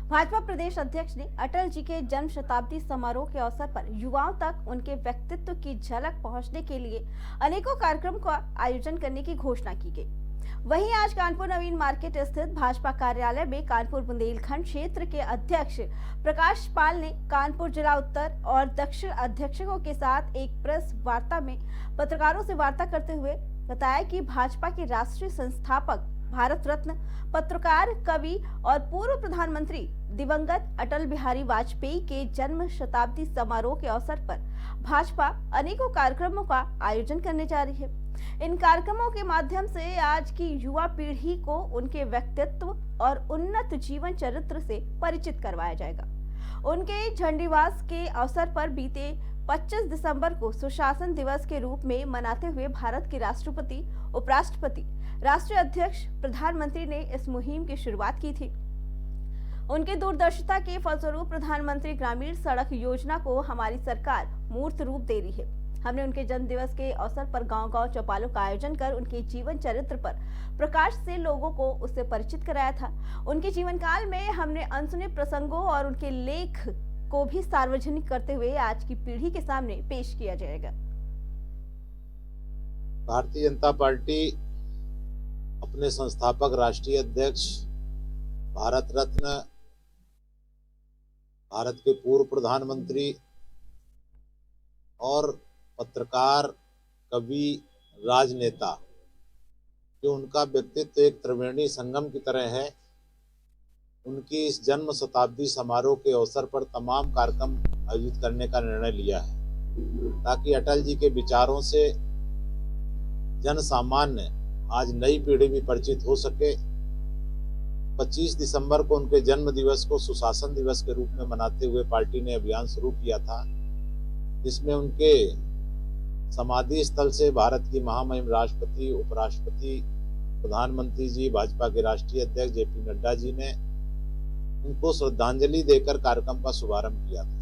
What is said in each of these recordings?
भाजपा प्रदेश अध्यक्ष ने अटल जी के जन्म शताब्दी समारोह के अवसर पर युवाओं तक उनके व्यक्तित्व की झलक पहुंचने के लिए अनेकों कार्यक्रम का आयोजन करने की घोषणा की गई। वहीं आज कानपुर नवीन मार्केट स्थित भाजपा कार्यालय में कानपुर बुंदेलखंड क्षेत्र के अध्यक्ष प्रकाश पाल ने कानपुर जिला उत्तर और दक्षिण अध्यक्षों के साथ एक प्रेस वार्ता में पत्रकारों से वार्ता करते हुए बताया कि भाजपा के राष्ट्रीय संस्थापक, भारत रत्न, पत्रकार, कवि और पूर्व प्रधानमंत्री दिवंगत अटल बिहारी वाजपेयी के जन्म शताब्दी समारोह के अवसर पर भाजपा अनेकों कार्यक्रमों का आयोजन करने जा रही है। इन कार्यक्रमों के माध्यम से आज की युवा पीढ़ी को उनके व्यक्तित्व और उन्नत जीवन चरित्र से परिचित करवाया जाएगा। उनके झंडीवास के अवसर पर बीते 25 दिसंबर को सुशासन दिवस के रूप में मनाते हुए भारत के राष्ट्रपति, उपराष्ट्रपति, राष्ट्रीय अध्यक्ष, प्रधानमंत्री ने इस मुहिम की शुरुआत की थी। उनके दूरदर्शिता के फलस्वरूप प्रधानमंत्री ग्रामीण सड़क योजना को हमारी सरकार मूर्त रूप दे रही है। हमने उनके जन्म दिवस के अवसर पर गांव-गांव चौपालों का आयोजन कर उनके जीवन चरित्र पर प्रकाश से लोगों को उससे परिचित कराया था। उनके जीवन काल में हमने अनसुने प्रसंगों और उनके लेख को भी सार्वजनिक करते हुए आज की पीढ़ी के सामने पेश किया जाएगा। भारतीय जनता पार्टी अपने संस्थापक राष्ट्रीय अध्यक्ष, भारत रत्न, भारत के पूर्व प्रधानमंत्री और पत्रकार, कवि, राजनेता, जो उनका व्यक्तित्व एक त्रिवेणी संगम की तरह है, उनकी इस जन्म शताब्दी समारोह के अवसर पर तमाम कार्यक्रम आयोजित करने का निर्णय लिया है, ताकि अटल जी के विचारों से जन सामान्य, आज नई पीढ़ी भी परिचित हो सके। 25 दिसंबर को उनके जन्म दिवस को सुशासन दिवस के रूप में मनाते हुए पार्टी ने अभियान शुरू किया था, जिसमें उनके समाधि स्थल से भारत की महामहिम राष्ट्रपति, उपराष्ट्रपति, प्रधानमंत्री जी, भाजपा के राष्ट्रीय अध्यक्ष जेपी नड्डा जी ने उनको श्रद्धांजलि देकर कार्यक्रम का शुभारंभ किया था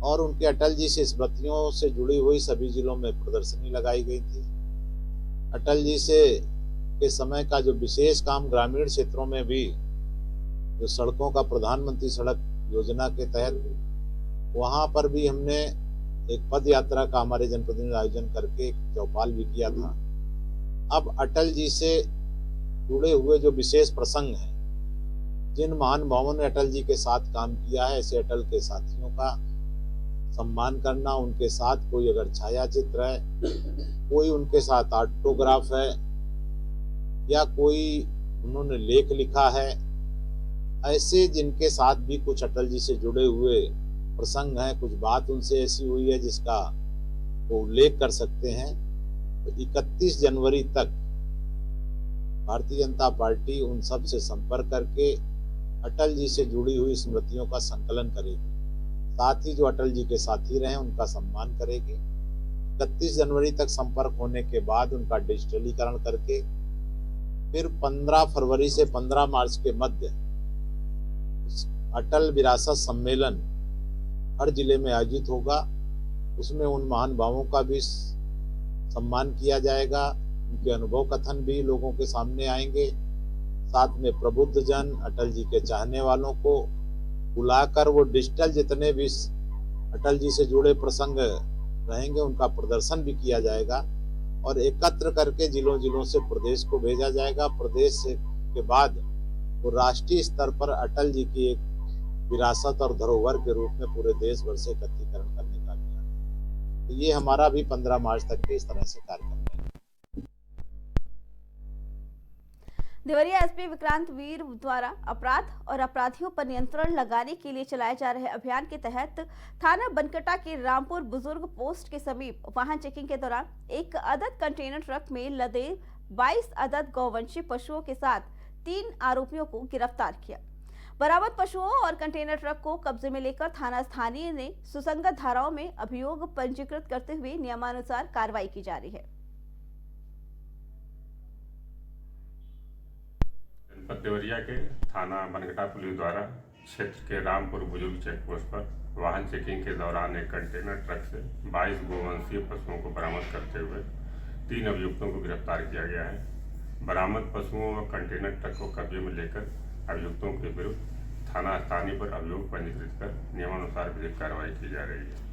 और उनके अटल जी से स्मृतियों से जुड़ी हुई सभी जिलों में प्रदर्शनी लगाई गई थी। अटल जी से के समय का जो विशेष काम ग्रामीण क्षेत्रों में भी, जो सड़कों का प्रधानमंत्री सड़क योजना के तहत, वहां पर भी हमने एक पद यात्रा का हमारे जनप्रतिनिधि आयोजन करके एक चौपाल भी किया था। अब अटल जी से जुड़े हुए जो विशेष प्रसंग हैं, जिन महानुभावों ने अटल जी के साथ काम किया है, ऐसे अटल के साथियों का सम्मान करना, उनके साथ कोई अगर छाया चित्र है, कोई उनके साथ ऑटोग्राफ है या कोई उन्होंने लेख लिखा है, ऐसे जिनके साथ भी कुछ अटल जी से जुड़े हुए प्रसंग हैं, कुछ बात उनसे ऐसी हुई है जिसका वो उल्लेख कर सकते हैं, तो 31 जनवरी तक भारतीय जनता पार्टी उन सब से संपर्क करके अटल जी से जुड़ी हुई स्मृतियों का संकलन करेगी। साथ ही जो अटल जी के साथी रहे उनका सम्मान करेगी। 31 जनवरी तक संपर्क होने के बाद उनका डिजिटलीकरण करके फिर 15 फरवरी से 15 मार्च के मध्य अटल विरासत सम्मेलन हर जिले में आयोजित होगा। उसमें उन महानुभावों का भी सम्मान किया जाएगा, उनके अनुभव कथन भी लोगों के सामने आएंगे। साथ में प्रबुद्ध जन, अटल जी के चाहने वालों को बुलाकर वो डिजिटल जितने भी अटल जी से जुड़े प्रसंग रहेंगे उनका प्रदर्शन भी किया जाएगा और एकत्र करके जिलों जिलों से प्रदेश को भेजा जाएगा। प्रदेश के बाद वो राष्ट्रीय स्तर पर अटल जी की एक विरासत और धरोहर के रूप में पूरे देश भर से एकत्रीकरण करने का अभियान। तो ये हमारा भी 15 मार्च तक के इस तरह से कार्यक्रम है। देवरिया एसपी विक्रांत वीर द्वारा अपराध और अपराधियों पर नियंत्रण लगाने के लिए चलाए जा रहे अभियान के तहत थाना बनकटा के रामपुर बुजुर्ग पोस्ट के समीप वाहन चेकिंग के दौरान एक अदद कंटेनर ट्रक में लदे 22 अदद गौवंशीय पशुओं के साथ 3 आरोपियों को गिरफ्तार किया। बरामद पशुओं और कंटेनर ट्रक को कब्जे में लेकर थाना स्थानीय ने सुसंगत धाराओं में अभियोग पंजीकृत करते हुए नियमानुसार कार्रवाई की जा रही है। जनपद देवरिया के थाना बनगटा पुलिस द्वारा क्षेत्र के रामपुर बुजुर्ग चेक पोस्ट पर वाहन चेकिंग के दौरान एक कंटेनर ट्रक से 22 गोवंशीय पशुओं को बरामद करते हुए 3 अभियुक्तों को गिरफ्तार किया गया है। बरामद पशुओं और कंटेनर ट्रक को कब्जे में लेकर अभियुक्तों के विरुद्ध थाना स्थानीय पर अभियोग पंजीकृत कर नियमानुसार विधिक कार्रवाई की जा रही है।